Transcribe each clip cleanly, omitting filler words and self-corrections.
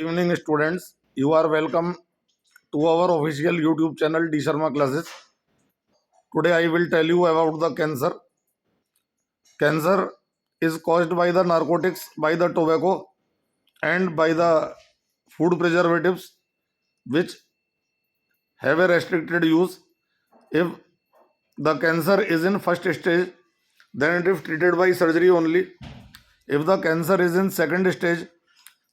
Evening students, you are welcome to our official YouTube channel D Sharma Classes. Today I will tell you about the cancer. Cancer is caused by the narcotics, by the tobacco and by the food preservatives which have a restricted use. If the cancer is in first stage, then it is treated by surgery only. If the cancer is in second stage,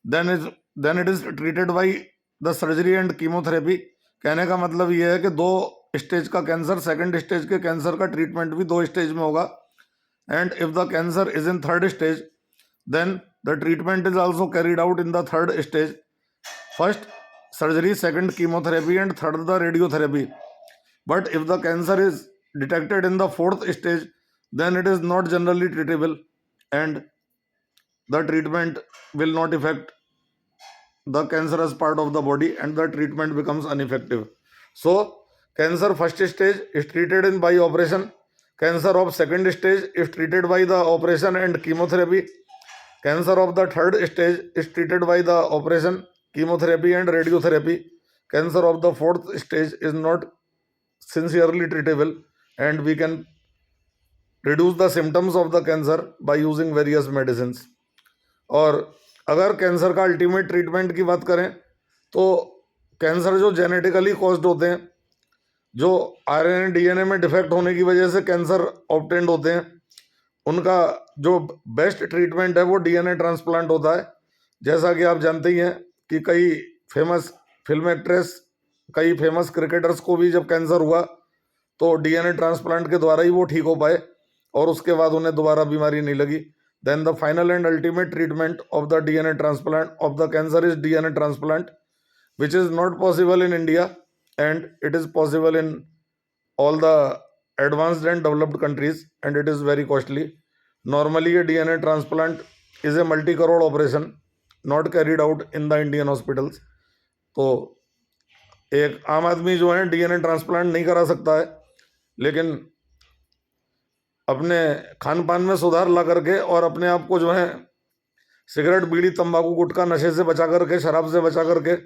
then it is treated by the surgery and chemotherapy. कहने का मतलब ये है कि दो stage का cancer, second stage के cancer का ट्रीटमेंट भी दो स्टेज में होगा. And if the cancer is in third stage, then the treatment is also carried out in the third stage. First surgery, second chemotherapy and third the radiotherapy. But if the cancer is detected in the fourth stage, then it is not generally treatable and the treatment will not affect the cancerous part of the body and the treatment becomes ineffective. So cancer first stage is treated in by operation. Cancer of second stage is treated by the operation and chemotherapy. Cancer of the third stage is treated by the operation, chemotherapy and radiotherapy. Cancer of the fourth stage is not sincerely treatable and we can reduce the symptoms of the cancer by using various medicines. और अगर cancer का ultimate treatment की बात करें तो cancer जो genetically caused होते हैं, जो आरएनए डीएनए में डिफेक्ट होने की वजह से कैंसर ऑब्टेंड होते हैं, उनका जो बेस्ट ट्रीटमेंट है वो डीएनए ट्रांसप्लांट होता है. जैसा कि आप जानते ही हैं कि कई फेमस फिल्म एक्ट्रेस, कई फेमस क्रिकेटर्स को भी जब कैंसर हुआ तो डीएनए ट्रांसप्लांट के द्वारा ही वो ठीक हो पाए और उसके बाद उन्हें दोबारा बीमारी नहीं लगी. Then the final and ultimate treatment of the DNA transplant of the cancer is DNA transplant, which is not possible in India and it is possible in all the advanced and developed countries and it is very costly. Normally a DNA transplant is a multi-crore operation not carried out in the Indian hospitals. तो एक आम आदमी जो है DNA transplant नहीं करा सकता है, लेकिन अपने खान पान में सुधार ला करके और अपने आप को जो है सिगरेट, बीड़ी, तंबाकू, गुटखा, नशे से बचा करके, शराब से बचा करके,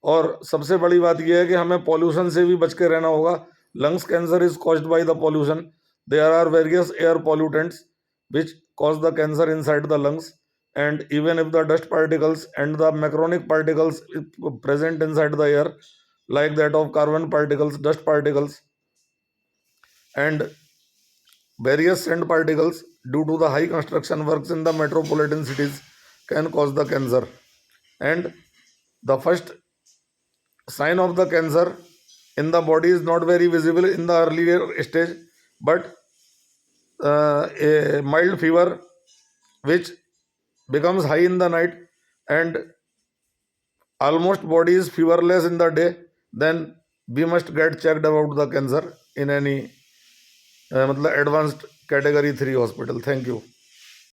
और सबसे बड़ी बात यह है कि हमें पॉल्यूशन से भी बच के रहना होगा. Lungs cancer is caused by the pollution. There are various air pollutants which cause the cancer inside the lungs and even if the dust particles and the macronic particles present inside the air like that of carbon particles, dust particles and various sand particles due to the high construction works in the metropolitan cities can cause the cancer. And the first sign of the cancer in the body is not very visible in the earlier stage, but a mild fever which becomes high in the night and almost body is feverless in the day, then we must get checked about the cancer in any मतलब advanced category 3 hospital. Thank you.